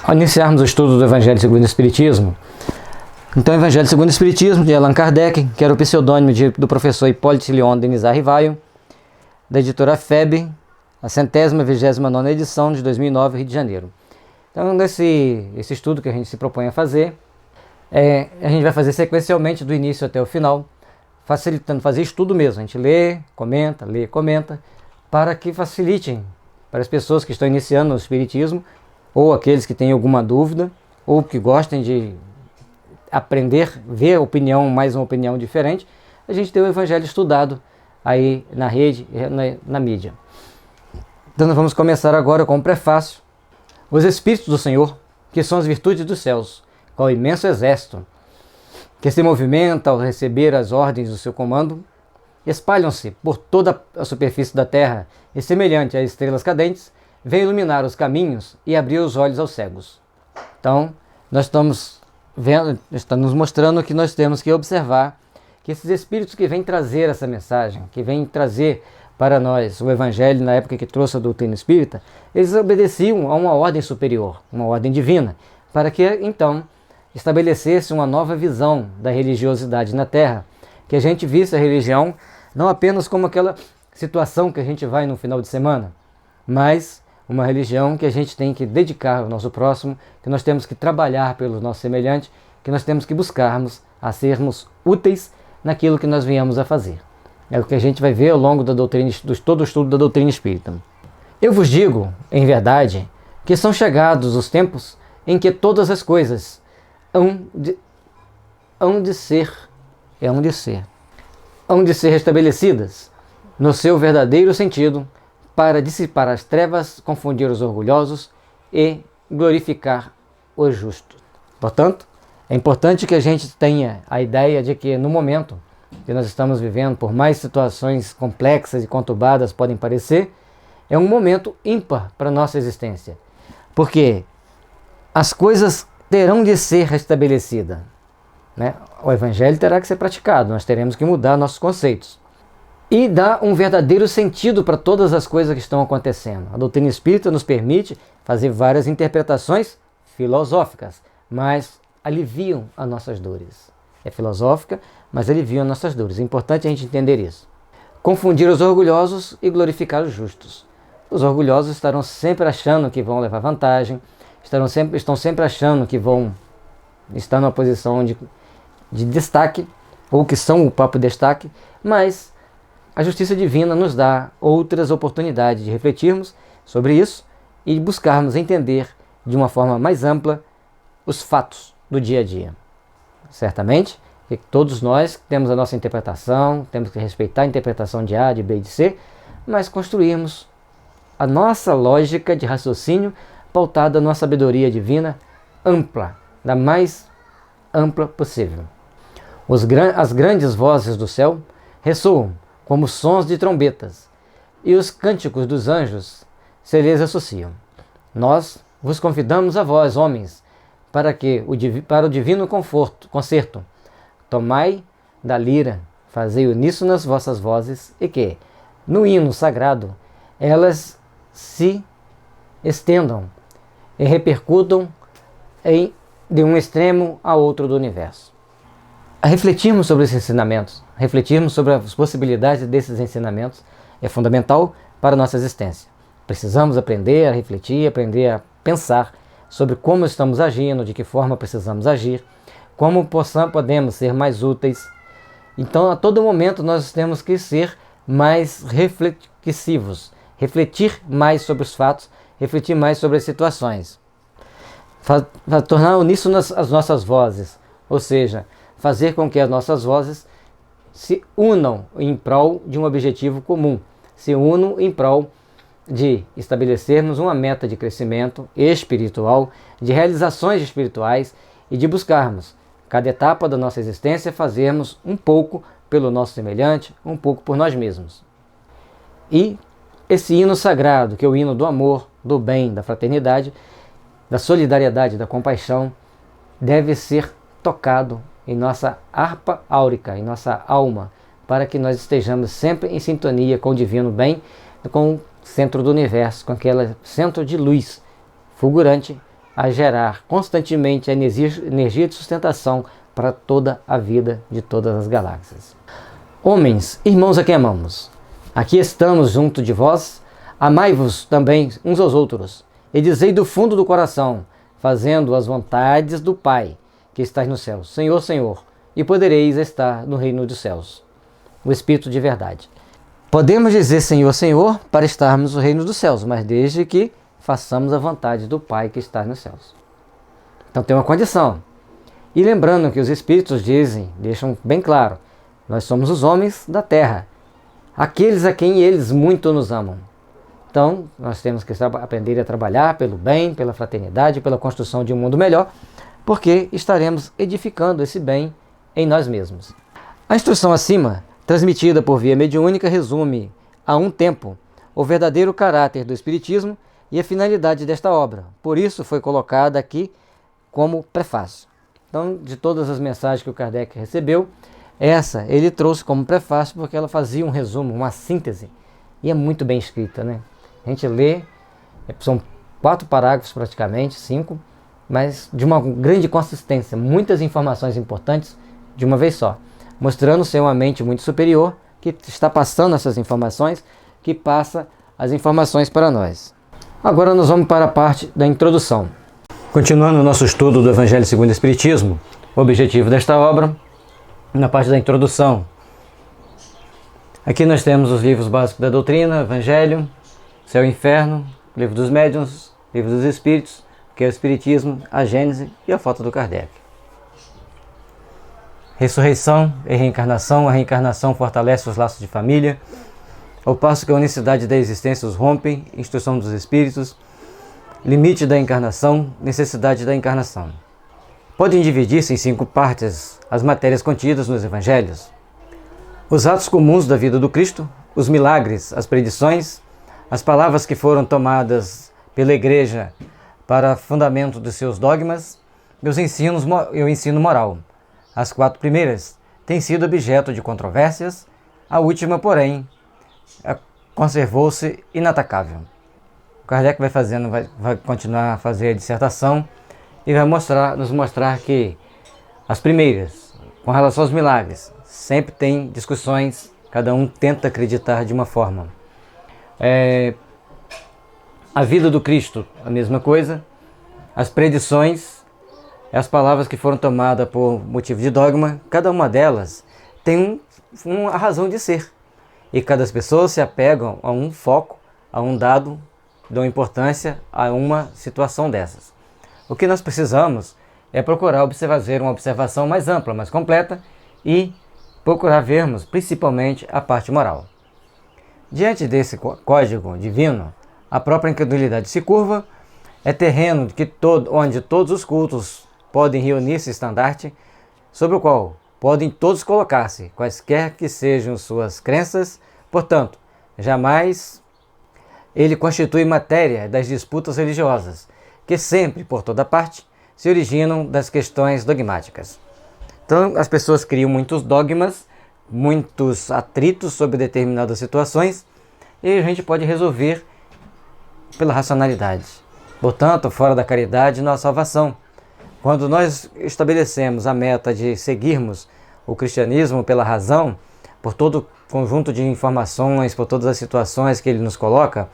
Ao iniciarmos o estudo do Evangelho segundo o Espiritismo, então o Evangelho segundo o Espiritismo de Allan Kardec, que era o pseudônimo do professor Hipólito Leon Denis Arrivaio, da editora FEB, a 129ª edição de 2009, Rio de Janeiro. Então, esse estudo que a gente se propõe a fazer, a gente vai fazer sequencialmente do início até o final, facilitando fazer estudo mesmo. A gente lê, comenta, para que facilitem para as pessoas que estão iniciando no Espiritismo, ou aqueles que têm alguma dúvida, ou que gostem de aprender, ver mais uma opinião diferente, a gente tem o Evangelho estudado aí na rede, na mídia. Então nós vamos começar agora com o prefácio. Os Espíritos do Senhor, que são as virtudes dos céus, qual imenso exército, que se movimenta ao receber as ordens do seu comando, espalham-se por toda a superfície da terra e, semelhante a estrelas cadentes, vem iluminar os caminhos e abrir os olhos aos cegos. Então, nós estamos vendo, está nos mostrando que nós temos que observar que esses espíritos que vêm trazer essa mensagem, que vêm trazer para nós o Evangelho na época que trouxe a doutrina espírita, eles obedeciam a uma ordem superior, uma ordem divina, para que então estabelecesse uma nova visão da religiosidade na Terra, que a gente visse a religião não apenas como aquela situação que a gente vai no final de semana, mas uma religião que a gente tem que dedicar ao nosso próximo, que nós temos que trabalhar pelo nosso semelhante, que nós temos que buscarmos a sermos úteis naquilo que nós viemos a fazer. É o que a gente vai ver ao longo da doutrina, todo o estudo da doutrina espírita. Eu vos digo, em verdade, que são chegados os tempos em que todas as coisas hão de ser restabelecidas no seu verdadeiro sentido, para dissipar as trevas, confundir os orgulhosos e glorificar os justos. Portanto, é importante que a gente tenha a ideia de que no momento que nós estamos vivendo, por mais situações complexas e conturbadas podem parecer, é um momento ímpar para a nossa existência, porque as coisas terão de ser restabelecidas, né? O Evangelho terá que ser praticado, nós teremos que mudar nossos conceitos e dar um verdadeiro sentido para todas as coisas que estão acontecendo. A doutrina espírita nos permite fazer várias interpretações filosóficas, mas aliviam as nossas dores. É filosófica, mas aliviam as nossas dores. É importante a gente entender isso. Confundir os orgulhosos e glorificar os justos. Os orgulhosos estarão sempre achando que vão levar vantagem, estão sempre achando que vão estar numa posição de destaque, ou que são o próprio destaque, mas a justiça divina nos dá outras oportunidades de refletirmos sobre isso e buscarmos entender de uma forma mais ampla os fatos do dia a dia. Certamente que todos nós temos a nossa interpretação, temos que respeitar a interpretação de A, de B e de C, mas construirmos a nossa lógica de raciocínio pautada numa sabedoria divina ampla, da mais ampla possível. As grandes vozes do céu ressoam como sons de trombetas, e os cânticos dos anjos se lhes associam. Nós vos convidamos a vós, homens, para o divino concerto, tomai da lira, fazei uníssonas vossas vozes, e que, no hino sagrado, elas se estendam e repercutam de um extremo a outro do universo. A refletirmos sobre esses ensinamentos, refletirmos sobre as possibilidades desses ensinamentos é fundamental para a nossa existência. Precisamos aprender a refletir, aprender a pensar sobre como estamos agindo, de que forma precisamos agir, como podemos ser mais úteis. Então, a todo momento nós temos que ser mais reflexivos, refletir mais sobre os fatos, refletir mais sobre as situações. Tornar uníssonas as nossas vozes, ou seja, fazer com que as nossas vozes se unam em prol de um objetivo comum, se unam em prol de estabelecermos uma meta de crescimento espiritual, de realizações espirituais e de buscarmos, cada etapa da nossa existência, fazermos um pouco pelo nosso semelhante, um pouco por nós mesmos. E esse hino sagrado, que é o hino do amor, do bem, da fraternidade, da solidariedade, da compaixão, deve ser tocado em nossa harpa áurica, em nossa alma, para que nós estejamos sempre em sintonia com o divino bem, com o centro do universo, com aquele centro de luz fulgurante a gerar constantemente a energia de sustentação para toda a vida de todas as galáxias. Homens, irmãos a quem amamos, aqui estamos junto de vós, amai-vos também uns aos outros, e dizei do fundo do coração, fazendo as vontades do Pai, que estás no céu, Senhor, Senhor, e podereis estar no reino dos céus. O Espírito de verdade. Podemos dizer Senhor, Senhor, para estarmos no reino dos céus, mas desde que façamos a vontade do Pai que está nos céus. Então tem uma condição. E lembrando que os Espíritos deixam bem claro, nós somos os homens da terra, aqueles a quem eles muito nos amam. Então nós temos que aprender a trabalhar pelo bem, pela fraternidade, pela construção de um mundo melhor, porque estaremos edificando esse bem em nós mesmos. A instrução acima, transmitida por via mediúnica, resume a um tempo o verdadeiro caráter do Espiritismo e a finalidade desta obra. Por isso foi colocada aqui como prefácio. Então, de todas as mensagens que o Kardec recebeu, essa ele trouxe como prefácio porque ela fazia um resumo, uma síntese, e é muito bem escrita, né? A gente lê, são 4 parágrafos praticamente, 5, mas de uma grande consistência, muitas informações importantes de uma vez só, mostrando ser uma mente muito superior que está passando essas informações, que passa as informações para nós. Agora nós vamos para a parte da introdução. Continuando o nosso estudo do Evangelho segundo o Espiritismo, o objetivo desta obra, na parte da introdução. Aqui nós temos os livros básicos da doutrina, Evangelho, Céu e Inferno, Livro dos Médiuns, Livro dos Espíritos, que é o Espiritismo, a Gênese e a foto do Kardec. Ressurreição e reencarnação. A reencarnação fortalece os laços de família, ao passo que a unicidade da existência os rompe. Instrução dos Espíritos. Limite da encarnação, necessidade da encarnação. Podem dividir-se em 5 partes as matérias contidas nos Evangelhos: os atos comuns da vida do Cristo, os milagres, as predições, as palavras que foram tomadas pela Igreja para fundamento dos seus dogmas e o ensino moral. As 4 primeiras têm sido objeto de controvérsias, a última, porém, conservou-se inatacável. O Kardec vai continuar a fazer a dissertação e vai nos mostrar que as primeiras, com relação aos milagres, sempre tem discussões, cada um tenta acreditar de uma forma. A vida do Cristo, a mesma coisa. As predições, as palavras que foram tomadas por motivo de dogma, cada uma delas tem uma razão de ser. E cada pessoa se apegam a um foco, a um dado, dão importância a uma situação dessas. O que nós precisamos é procurar fazer uma observação mais ampla, mais completa e procurar vermos principalmente a parte moral. Diante desse código divino, a própria incredulidade se curva, é terreno onde todos os cultos podem reunir-se estandarte, sobre o qual podem todos colocar-se, quaisquer que sejam suas crenças. Portanto, jamais ele constitui matéria das disputas religiosas, que sempre, por toda parte, se originam das questões dogmáticas. Então, as pessoas criam muitos dogmas, muitos atritos sobre determinadas situações, e a gente pode resolver pela racionalidade. Portanto, fora da caridade não há salvação. Quando nós estabelecemos a meta de seguirmos o cristianismo pela razão, por todo o conjunto de informações, por todas as situações que ele nos coloca,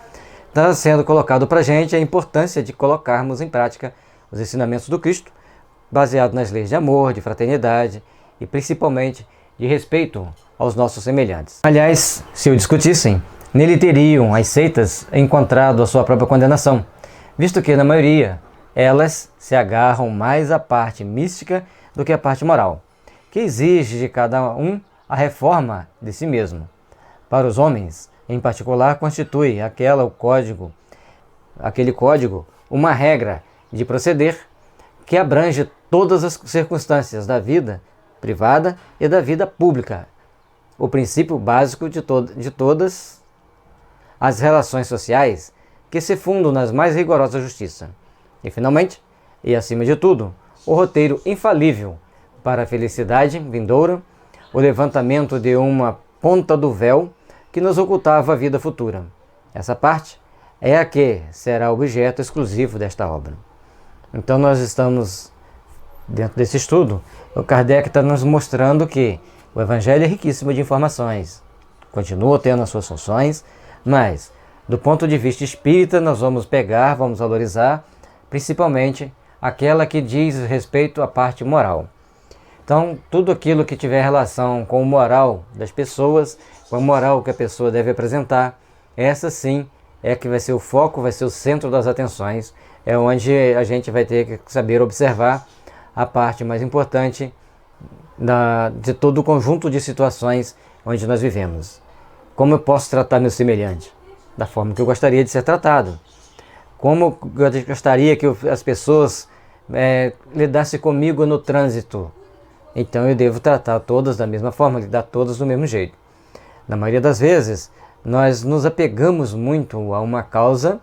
está sendo colocado para a gente a importância de colocarmos em prática os ensinamentos do Cristo, baseado nas leis de amor, de fraternidade e principalmente de respeito aos nossos semelhantes. Aliás, se o discutissem, nele teriam as seitas encontrado a sua própria condenação, visto que, na maioria, elas se agarram mais à parte mística do que à parte moral, que exige de cada um a reforma de si mesmo. Para os homens, em particular, constitui aquele código, uma regra de proceder que abrange todas as circunstâncias da vida privada e da vida pública, o princípio básico de todas as relações sociais que se fundam nas mais rigorosa justiça. E, finalmente, e acima de tudo, o roteiro infalível para a felicidade vindoura, o levantamento de uma ponta do véu que nos ocultava a vida futura. Essa parte é a que será objeto exclusivo desta obra. Então nós estamos, dentro desse estudo, o Kardec está nos mostrando que o Evangelho é riquíssimo de informações, continua tendo as suas funções, mas do ponto de vista espírita nós vamos pegar, vamos valorizar, principalmente aquela que diz respeito à parte moral. Então, tudo aquilo que tiver relação com o moral das pessoas, com a moral que a pessoa deve apresentar, essa sim é que vai ser o foco, vai ser o centro das atenções, é onde a gente vai ter que saber observar a parte mais importante de todo o conjunto de situações onde nós vivemos. Como eu posso tratar meu semelhante? Da forma que eu gostaria de ser tratado. Como eu gostaria que as pessoas lidassem comigo no trânsito. Então eu devo tratar todas da mesma forma, lidar todas do mesmo jeito. Na maioria das vezes, nós nos apegamos muito a uma causa,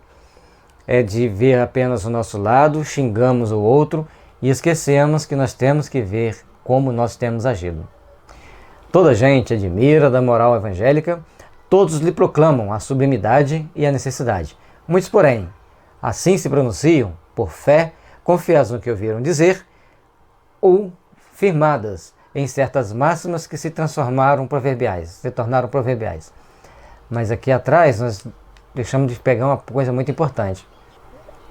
de ver apenas o nosso lado, xingamos o outro e esquecemos que nós temos que ver como nós temos agido. Toda gente admira da moral evangélica, todos lhe proclamam a sublimidade e a necessidade. Muitos, porém, assim se pronunciam por fé, confiados no que ouviram dizer, ou firmadas em certas máximas que se tornaram proverbiais. Mas aqui atrás nós deixamos de pegar uma coisa muito importante.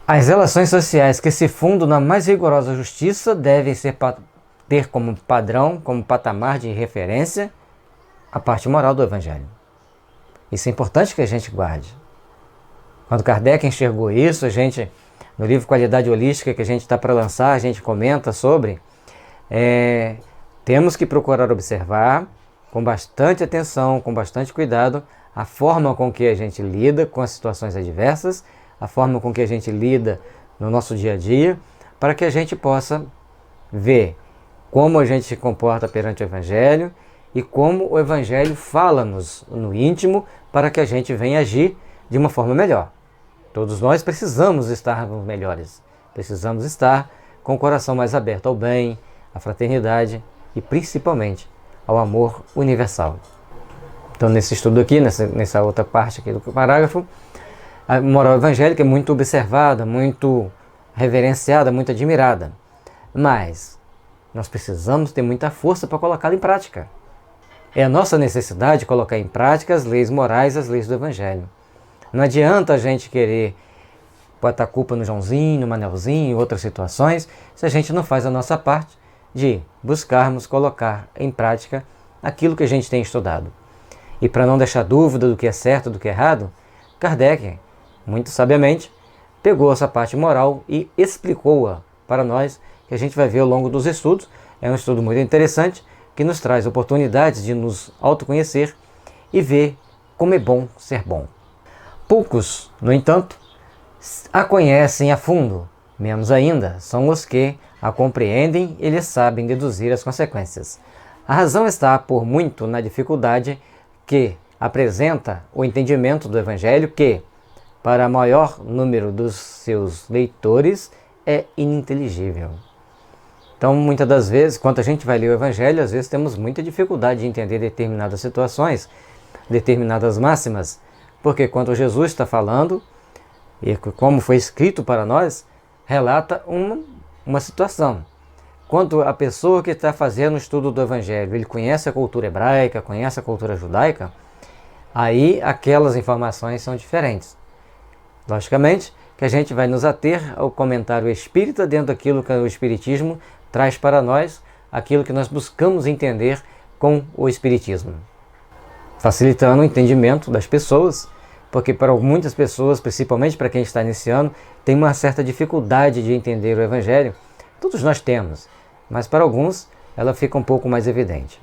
As relações sociais que se fundam na mais rigorosa justiça devem ter como padrão, como patamar de referência, a parte moral do Evangelho. Isso é importante que a gente guarde. Quando Kardec enxergou isso, no livro Qualidade Holística que a gente está para lançar, a gente comenta sobre, temos que procurar observar com bastante atenção, com bastante cuidado, a forma com que a gente lida com as situações adversas, a forma com que a gente lida no nosso dia a dia, para que a gente possa ver como a gente se comporta perante o Evangelho e como o Evangelho fala-nos no íntimo para que a gente venha agir de uma forma melhor. Todos nós precisamos estar melhores, precisamos estar com o coração mais aberto ao bem, à fraternidade e principalmente ao amor universal. Então nesse estudo aqui, nessa outra parte aqui do parágrafo, a moral evangélica é muito observada, muito reverenciada, muito admirada, mas nós precisamos ter muita força para colocá-la em prática. É a nossa necessidade colocar em prática as leis morais, as leis do Evangelho. Não adianta a gente querer botar a culpa no Joãozinho, no Manelzinho, em outras situações, se a gente não faz a nossa parte de buscarmos colocar em prática aquilo que a gente tem estudado. E para não deixar dúvida do que é certo, do que é errado, Kardec, muito sabiamente, pegou essa parte moral e explicou-a para nós, que a gente vai ver ao longo dos estudos. É um estudo muito interessante, que nos traz oportunidades de nos autoconhecer e ver como é bom ser bom. Poucos, no entanto, a conhecem a fundo, menos ainda são os que a compreendem e lhes sabem deduzir as consequências. A razão está, por muito, na dificuldade que apresenta o entendimento do Evangelho, que, para o maior número dos seus leitores, é ininteligível. Então, muitas das vezes, quando a gente vai ler o Evangelho, às vezes temos muita dificuldade de entender determinadas situações, determinadas máximas, porque quando Jesus está falando, e como foi escrito para nós, relata uma situação. Quando a pessoa que está fazendo o estudo do Evangelho, ele conhece a cultura hebraica, conhece a cultura judaica, aí aquelas informações são diferentes. Logicamente que a gente vai nos ater ao comentário espírita dentro daquilo que o Espiritismo traz para nós, aquilo que nós buscamos entender com o Espiritismo, facilitando o entendimento das pessoas, porque para muitas pessoas, principalmente para quem está iniciando, tem uma certa dificuldade de entender o Evangelho. Todos nós temos, mas para alguns ela fica um pouco mais evidente.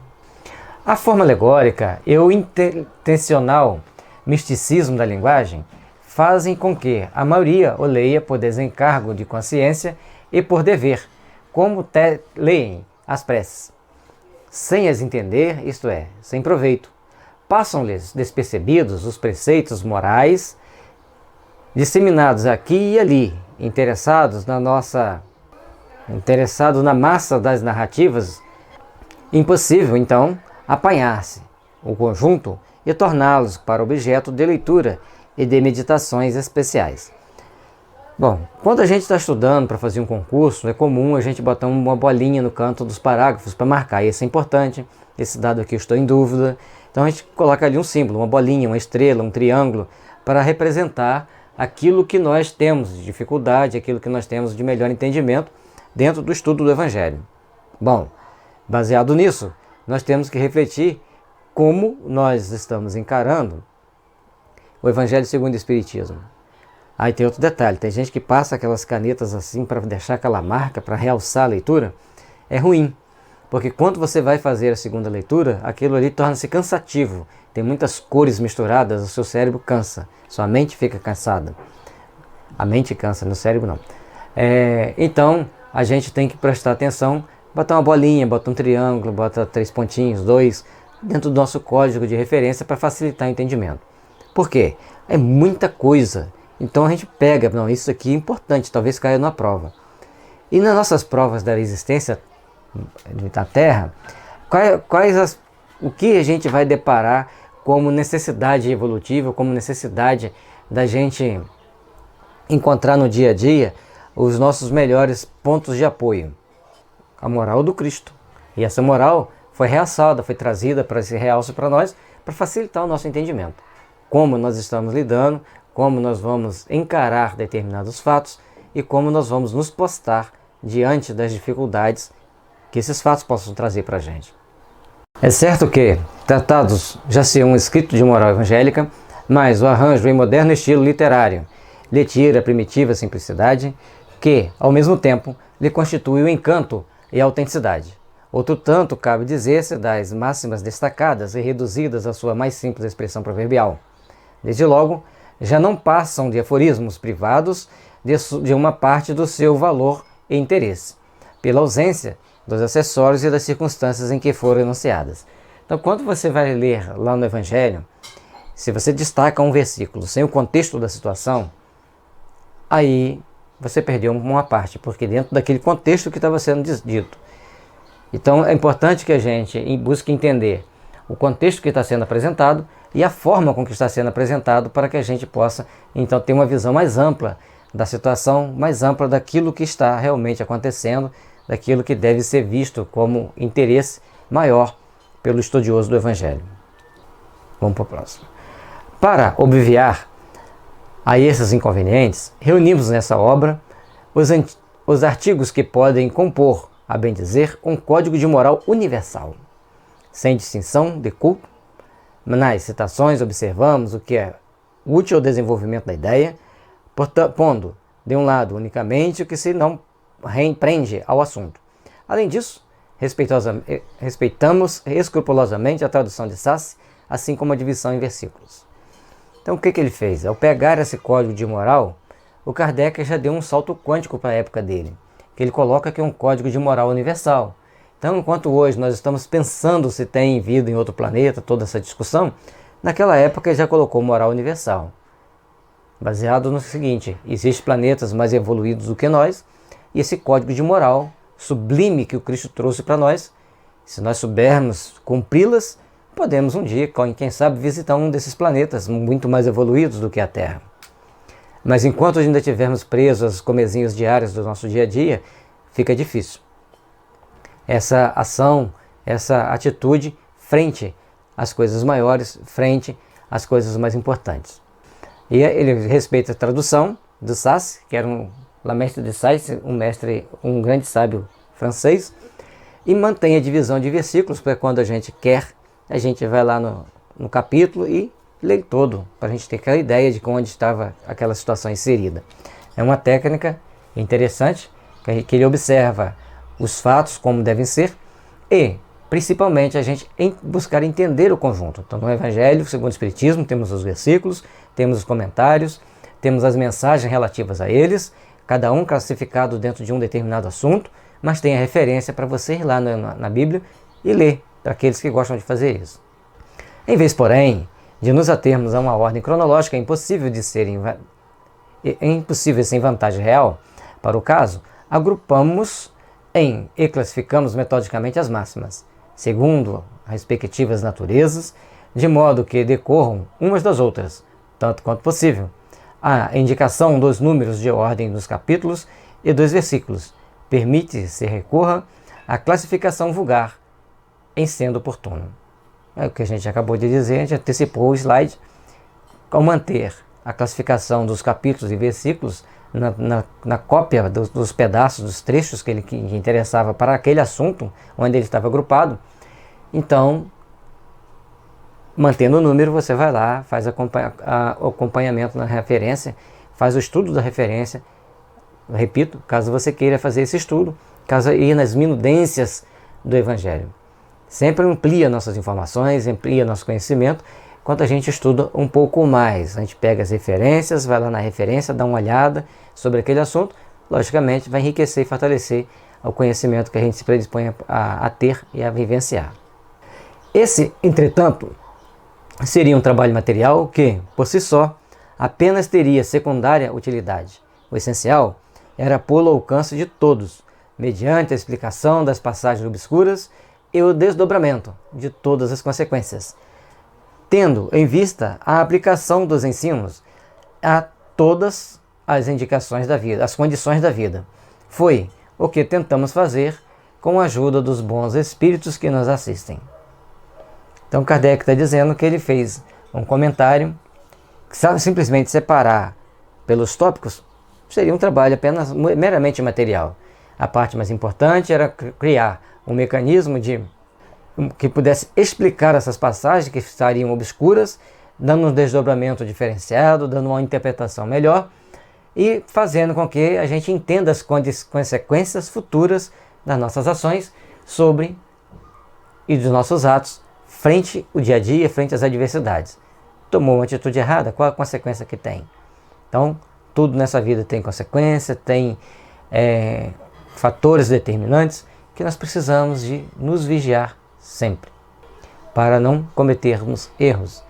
A forma alegórica e o intencional misticismo da linguagem fazem com que a maioria o leia por desencargo de consciência e por dever, como leem as preces, sem as entender, isto é, sem proveito. Passam-lhes despercebidos os preceitos morais, disseminados aqui e ali, interessados na massa das narrativas. Impossível, então, apanhar-se o conjunto e torná-los para objeto de leitura e de meditações especiais. Bom, quando a gente está estudando para fazer um concurso, é comum a gente botar uma bolinha no canto dos parágrafos para marcar. Esse é importante, esse dado aqui eu estou em dúvida. Então a gente coloca ali um símbolo, uma bolinha, uma estrela, um triângulo, para representar aquilo que nós temos de dificuldade, aquilo que nós temos de melhor entendimento dentro do estudo do Evangelho. Bom, baseado nisso, nós temos que refletir como nós estamos encarando o Evangelho segundo o Espiritismo. Aí tem outro detalhe, tem gente que passa aquelas canetas assim para deixar aquela marca, para realçar a leitura. É ruim, porque quando você vai fazer a segunda leitura, aquilo ali torna-se cansativo. Tem muitas cores misturadas, o seu cérebro cansa, sua mente fica cansada. A mente cansa, no cérebro não. Então, a gente tem que prestar atenção, botar uma bolinha, bota um triângulo, bota 3 pontinhos, 2, dentro do nosso código de referência para facilitar o entendimento. Por quê? É muita coisa. Então a gente pega, não, isso aqui é importante, talvez caia numa prova. E nas nossas provas da existência da Terra, o que a gente vai deparar como necessidade evolutiva, como necessidade da gente encontrar no dia a dia os nossos melhores pontos de apoio? A moral do Cristo. E essa moral foi realçada, foi trazida para esse realce para nós, para facilitar o nosso entendimento. Como nós estamos lidando, como nós vamos encarar determinados fatos e como nós vamos nos postar diante das dificuldades que esses fatos possam trazer para a gente. É certo que tratados já são escritos de moral evangélica, mas o arranjo em moderno estilo literário lhe tira a primitiva simplicidade que, ao mesmo tempo, lhe constitui o encanto e a autenticidade. Outro tanto cabe dizer-se das máximas destacadas e reduzidas à sua mais simples expressão proverbial. Desde logo, já não passam de aforismos privados de uma parte do seu valor e interesse, pela ausência dos acessórios e das circunstâncias em que foram enunciadas. Então, quando você vai ler lá no Evangelho, se você destaca um versículo sem o contexto da situação, aí você perdeu uma parte, porque dentro daquele contexto que estava sendo dito. Então, é importante que a gente busque entender o contexto que está sendo apresentado e a forma com que está sendo apresentado para que a gente possa, então, ter uma visão mais ampla da situação, mais ampla daquilo que está realmente acontecendo, daquilo que deve ser visto como interesse maior pelo estudioso do Evangelho. Vamos para o próximo. Para a esses inconvenientes, reunimos nessa obra os artigos que podem compor, a bem dizer, um código de moral universal, sem distinção de culto. Nas citações observamos o que é útil ao desenvolvimento da ideia, pondo de um lado unicamente o que se não prende ao assunto. Além disso, respeitamos escrupulosamente a tradução de Sassi, assim como a divisão em versículos. Então o que ele fez? Ao pegar esse código de moral, o Kardec já deu um salto quântico para a época dele, que ele coloca que é um código de moral universal. Então, enquanto hoje nós estamos pensando se tem vida em outro planeta, toda essa discussão, naquela época ele já colocou moral universal. Baseado no seguinte: existem planetas mais evoluídos do que nós, e esse código de moral sublime que o Cristo trouxe para nós, se nós soubermos cumpri-las, podemos um dia, quem sabe, visitar um desses planetas muito mais evoluídos do que a Terra. Mas enquanto ainda estivermos presos às comezinhas diárias do nosso dia a dia, fica difícil essa ação, essa atitude frente às coisas maiores, frente às coisas mais importantes. E ele respeita a tradução do Sassi, que era La Mestre de Sassi, um grande sábio francês, e mantém a divisão de versículos, para quando a gente quer, a gente vai lá no capítulo e lê todo, para a gente ter aquela ideia de onde estava aquela situação inserida. É uma técnica interessante, que ele observa os fatos como devem ser e, principalmente, a gente buscar entender o conjunto. Então, no Evangelho segundo o Espiritismo, temos os versículos, temos os comentários, temos as mensagens relativas a eles, cada um classificado dentro de um determinado assunto, mas tem a referência para você ir lá na Bíblia e ler, para aqueles que gostam de fazer isso. Em vez, porém, de nos atermos a uma ordem cronológica impossível sem vantagem real, para o caso, agrupamos e classificamos metodicamente as máximas, segundo as respectivas naturezas, de modo que decorram umas das outras, tanto quanto possível, A indicação dos números de ordem dos capítulos e dos versículos permite-se recorra à classificação vulgar, em sendo oportuno. É o que a gente acabou de dizer, a gente antecipou o slide. Ao manter a classificação dos capítulos e versículos na cópia dos pedaços, dos trechos que interessava para aquele assunto onde ele estava agrupado, então, mantendo o número, você vai lá, faz o acompanhamento na referência, faz o estudo da referência. Repito, caso você queira fazer esse estudo, caso ir nas minudências do Evangelho. Sempre amplia nossas informações, amplia nosso conhecimento, quando a gente estuda um pouco mais. A gente pega as referências, vai lá na referência, dá uma olhada sobre aquele assunto, logicamente vai enriquecer e fortalecer o conhecimento que a gente se predispõe a ter e a vivenciar. Esse, entretanto, seria um trabalho material que, por si só, apenas teria secundária utilidade. O essencial era pô-lo ao alcance de todos, mediante a explicação das passagens obscuras e o desdobramento de todas as consequências, tendo em vista a aplicação dos ensinos a todas as indicações da vida, as condições da vida. Foi o que tentamos fazer com a ajuda dos bons espíritos que nos assistem. Então Kardec está dizendo que ele fez um comentário que simplesmente separar pelos tópicos seria um trabalho apenas meramente material. A parte mais importante era criar um mecanismo que pudesse explicar essas passagens que estariam obscuras, dando um desdobramento diferenciado, dando uma interpretação melhor e fazendo com que a gente entenda as consequências futuras das nossas ações e dos nossos atos frente ao dia a dia, frente às adversidades. Tomou uma atitude errada, qual a consequência que tem? Então, tudo nessa vida tem consequência, tem fatores determinantes que nós precisamos de nos vigiar sempre, para não cometermos erros.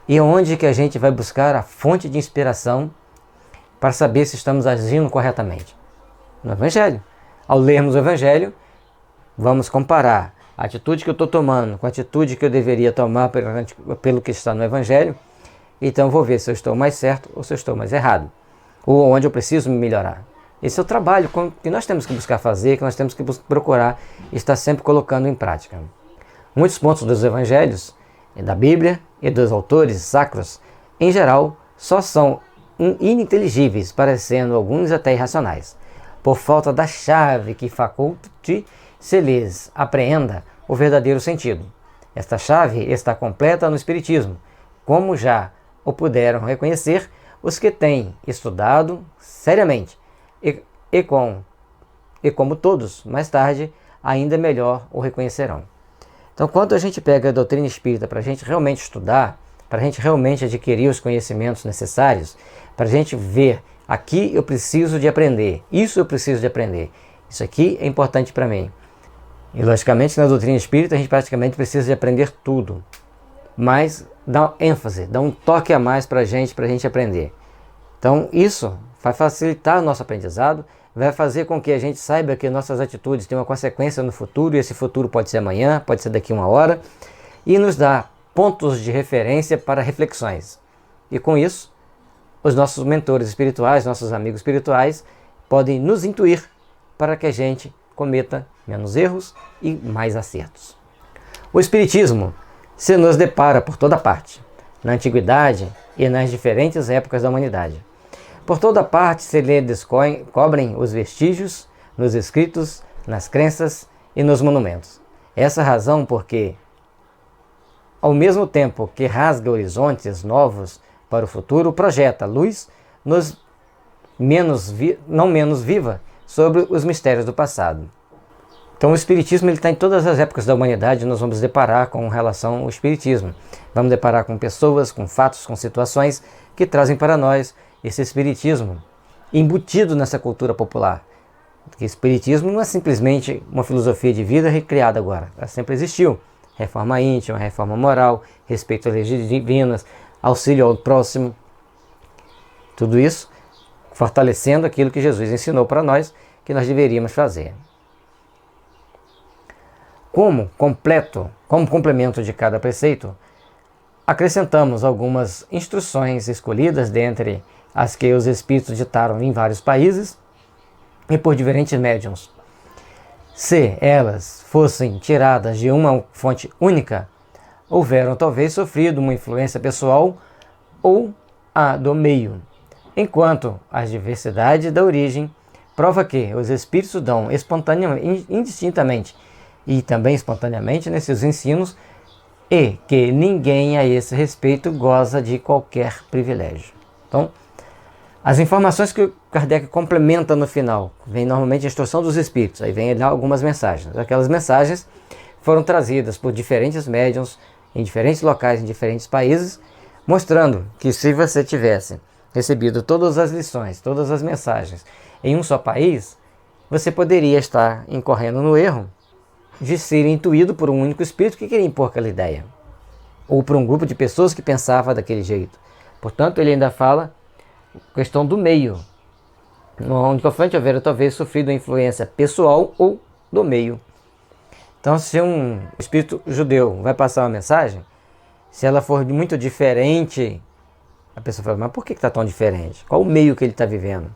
E onde que a gente vai buscar a fonte de inspiração para saber se estamos agindo corretamente? No Evangelho. Ao lermos o Evangelho, vamos comparar a atitude que eu estou tomando com a atitude que eu deveria tomar pelo que está no Evangelho. Então vou ver se eu estou mais certo ou se eu estou mais errado, ou onde eu preciso me melhorar. Esse é o trabalho que nós temos que buscar fazer, que nós temos que procurar estar sempre colocando em prática. Muitos pontos dos Evangelhos, da Bíblia e dos autores sacros, em geral, só são ininteligíveis, parecendo alguns até irracionais, por falta da chave que faculte se lhes apreenda o verdadeiro sentido. Esta chave está completa no Espiritismo, como já o puderam reconhecer os que têm estudado seriamente, e como todos, mais tarde, ainda melhor o reconhecerão. Então, quando a gente pega a doutrina espírita para a gente realmente estudar, para a gente realmente adquirir os conhecimentos necessários, para a gente ver, aqui eu preciso de aprender, isso eu preciso de aprender, isso aqui é importante para mim. E, logicamente, na doutrina espírita, a gente praticamente precisa de aprender tudo, mas dá ênfase, dá um toque a mais para a gente aprender. Então, isso vai facilitar o nosso aprendizado, vai fazer com que a gente saiba que nossas atitudes têm uma consequência no futuro, e esse futuro pode ser amanhã, pode ser daqui a uma hora, e nos dá pontos de referência para reflexões. E com isso, os nossos mentores espirituais, nossos amigos espirituais, podem nos intuir para que a gente cometa menos erros e mais acertos. O Espiritismo se nos depara por toda parte, na antiguidade e nas diferentes épocas da humanidade. Por toda parte se lhe descobrem os vestígios nos escritos, nas crenças e nos monumentos. Essa razão porque, ao mesmo tempo que rasga horizontes novos para o futuro, projeta luz não menos viva sobre os mistérios do passado. Então o Espiritismo está em todas as épocas da humanidade. Nós vamos deparar com relação ao Espiritismo. Vamos deparar com pessoas, com fatos, com situações que trazem para nós esse Espiritismo embutido nessa cultura popular. Porque Espiritismo não é simplesmente uma filosofia de vida recriada agora. Ela sempre existiu. Reforma íntima, reforma moral, respeito às leis divinas, auxílio ao próximo. Tudo isso fortalecendo aquilo que Jesus ensinou para nós que nós deveríamos fazer. Como complemento de cada preceito, acrescentamos algumas instruções escolhidas dentre as que os espíritos ditaram em vários países e por diferentes médiuns. Se elas fossem tiradas de uma fonte única, houveram talvez sofrido uma influência pessoal ou a do meio, enquanto a diversidade da origem prova que os espíritos dão espontaneamente, indistintamente e também espontaneamente nesses ensinos, e que ninguém a esse respeito goza de qualquer privilégio. Então, as informações que o Kardec complementa no final, vem normalmente a instrução dos espíritos, aí vem lá algumas mensagens. Aquelas mensagens foram trazidas por diferentes médiuns, em diferentes locais, em diferentes países, mostrando que se você tivesse recebido todas as lições, todas as mensagens em um só país, você poderia estar incorrendo no erro de ser intuído por um único espírito que queria impor aquela ideia, ou por um grupo de pessoas que pensava daquele jeito. Portanto, ele ainda fala questão do meio, onde houver talvez sofrido a influência pessoal ou do meio. Então, se um espírito judeu vai passar uma mensagem, se ela for muito diferente, a pessoa fala, mas por que está tão diferente? Qual o meio que ele está vivendo?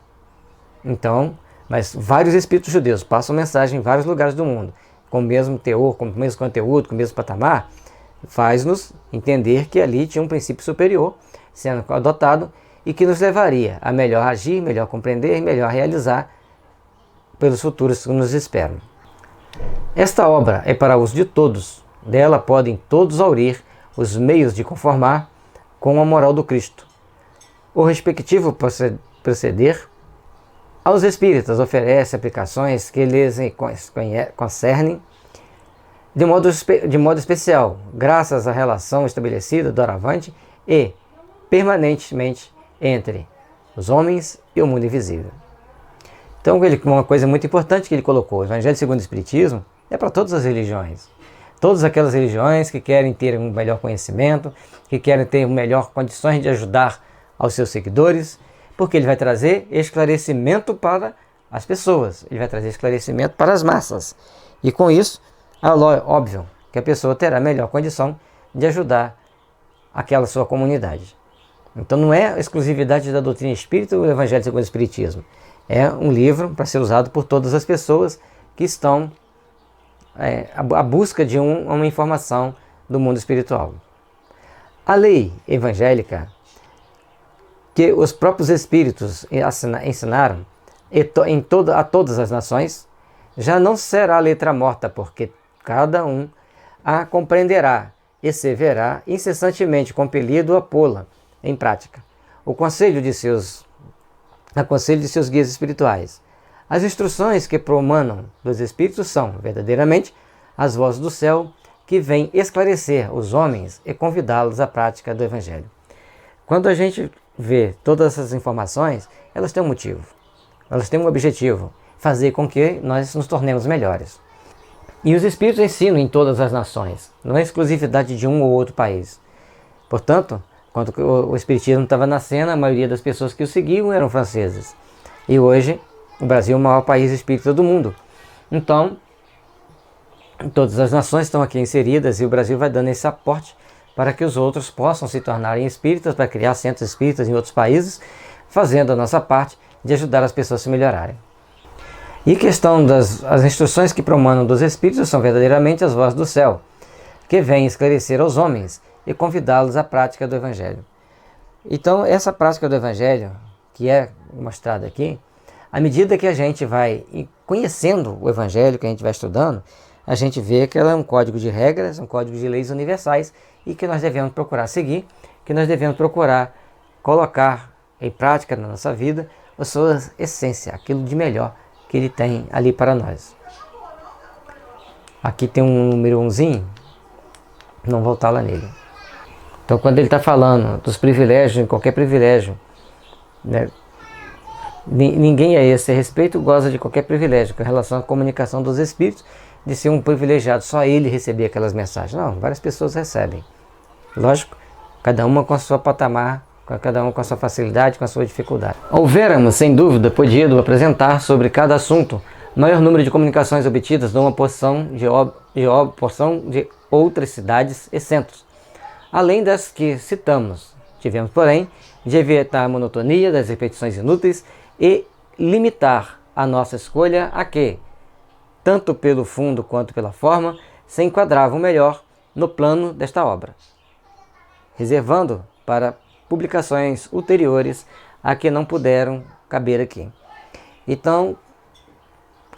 Então, mas vários espíritos judeus passam mensagem em vários lugares do mundo, com o mesmo teor, com o mesmo conteúdo, com o mesmo patamar, faz-nos entender que ali tinha um princípio superior sendo adotado e que nos levaria a melhor agir, melhor compreender e melhor realizar pelos futuros que nos esperam. Esta obra é para uso de todos, dela podem todos aurir os meios de conformar com a moral do Cristo. O respectivo proceder aos espíritas oferece aplicações que lhes concernem de modo especial, graças à relação estabelecida doravante e permanentemente entre os homens e o mundo invisível. Então, uma coisa muito importante que ele colocou, o Evangelho segundo o Espiritismo é para todas as religiões. Todas aquelas religiões que querem ter um melhor conhecimento, que querem ter melhor condições de ajudar aos seus seguidores, porque ele vai trazer esclarecimento para as pessoas, ele vai trazer esclarecimento para as massas. E com isso, óbvio que a pessoa terá melhor condição de ajudar aquela sua comunidade. Então não é exclusividade da doutrina espírita ou do Evangelho segundo o Espiritismo. É um livro para ser usado por todas as pessoas que estão à busca de uma informação do mundo espiritual. A lei evangélica que os próprios espíritos ensinaram a todas as nações já não será letra morta, porque cada um a compreenderá e se verá incessantemente compelido a pô-la em prática. O conselho de seus guias espirituais. As instruções que promanam dos espíritos são, verdadeiramente, as vozes do céu que vêm esclarecer os homens e convidá-los à prática do Evangelho. Quando a gente vê todas essas informações, elas têm um motivo, elas têm um objetivo, fazer com que nós nos tornemos melhores. E os espíritos ensinam em todas as nações, não é exclusividade de um ou outro país. Portanto, quando o espiritismo estava nascendo, a maioria das pessoas que o seguiam eram franceses. E hoje, o Brasil é o maior país espírita do mundo. Então, todas as nações estão aqui inseridas e o Brasil vai dando esse aporte para que os outros possam se tornarem espíritas, para criar centros espíritas em outros países, fazendo a nossa parte de ajudar as pessoas a se melhorarem. E questão as instruções que promanam dos espíritos são verdadeiramente as vozes do céu, que vêm esclarecer aos homens e convidá-los à prática do Evangelho. Então, essa prática do Evangelho, que é mostrada aqui, à medida que a gente vai conhecendo o Evangelho, que a gente vai estudando, a gente vê que ela é um código de regras, um código de leis universais e que nós devemos procurar seguir, que nós devemos procurar colocar em prática na nossa vida a sua essência, aquilo de melhor que ele tem ali para nós. Aqui tem um número 1zinho, não voltar lá nele. Então, quando ele está falando dos privilégios, qualquer privilégio, né, ninguém a esse respeito goza de qualquer privilégio com relação à comunicação dos espíritos, de ser um privilegiado, só ele receber aquelas mensagens. Não, várias pessoas recebem. Lógico, cada uma com a sua patamar, cada uma com a sua facilidade, com a sua dificuldade. Houvéramos, sem dúvida, podido apresentar sobre cada assunto maior número de comunicações obtidas de uma porção de outras cidades e centros, além das que citamos. Tivemos, porém, de evitar a monotonia das repetições inúteis e limitar a nossa escolha a que, tanto pelo fundo quanto pela forma, se enquadravam melhor no plano desta obra, reservando para publicações ulteriores a que não puderam caber aqui. Então,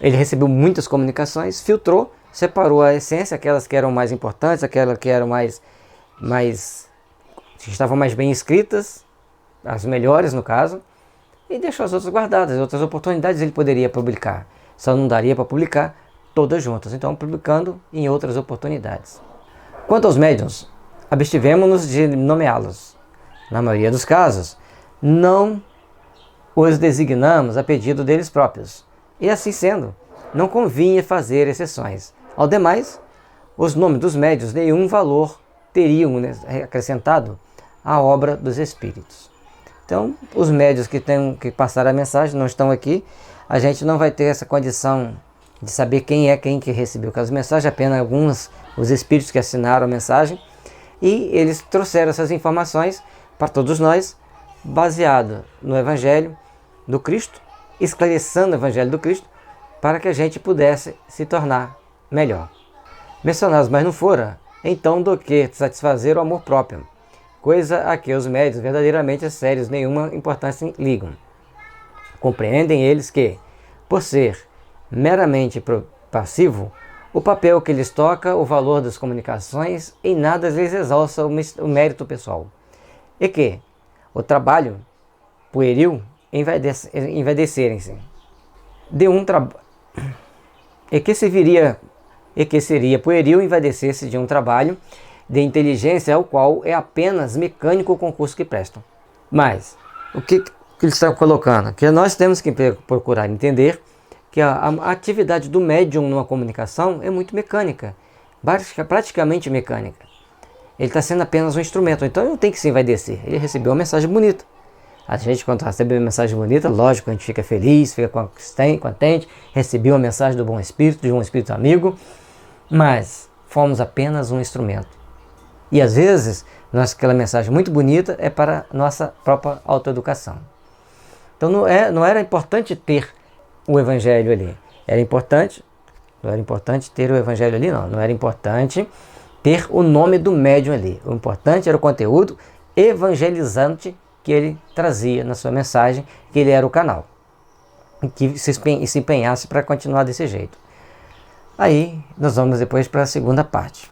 ele recebeu muitas comunicações, filtrou, separou a essência, aquelas que eram mais importantes, aquelas que eram que estavam mais bem escritas, as melhores no caso, e deixou as outras guardadas. Outras oportunidades ele poderia publicar, só não daria para publicar todas juntas, então publicando em outras oportunidades. Quanto aos médiuns, abstivemos-nos de nomeá-los. Na maioria dos casos, não os designamos a pedido deles próprios, e assim sendo, não convinha fazer exceções. Ao demais, os nomes dos médiuns nenhum valor teriam acrescentado à obra dos espíritos. Então, os médiuns que têm que passar a mensagem não estão aqui, a gente não vai ter essa condição de saber quem é quem que recebeu aquelas mensagens, apenas alguns, os espíritos que assinaram a mensagem, e eles trouxeram essas informações para todos nós, baseado no Evangelho do Cristo, esclarecendo o Evangelho do Cristo, para que a gente pudesse se tornar melhor. Mencionados, mas não fora, então do que satisfazer o amor próprio, coisa a que os médiuns verdadeiramente sérios nenhuma importância ligam. Compreendem eles que, por ser meramente passivo, o papel que lhes toca, o valor das comunicações, em nada lhes exalça o mérito pessoal, e que o trabalho pueril envadecerem-se de um trabalho, e que seria pueril envadecer-se de um trabalho de inteligência ao qual é apenas mecânico o concurso que prestam. Mas, o que ele está colocando? Que nós temos que procurar entender que a atividade do médium numa comunicação é muito mecânica, praticamente mecânica. Ele está sendo apenas um instrumento, então ele não tem que se envaidecer. Ele recebeu uma mensagem bonita. A gente, quando recebe uma mensagem bonita, lógico, a gente fica feliz, fica contente, recebeu uma mensagem do bom espírito, de um espírito amigo, mas fomos apenas um instrumento. E às vezes, aquela mensagem muito bonita é para nossa própria autoeducação. Então não era importante ter o Evangelho ali. Não era importante ter o Evangelho ali, não era importante ter o nome do médium ali. O importante era o conteúdo evangelizante que ele trazia na sua mensagem, que ele era o canal, e que se empenhasse para continuar desse jeito. Aí nós vamos depois para a segunda parte.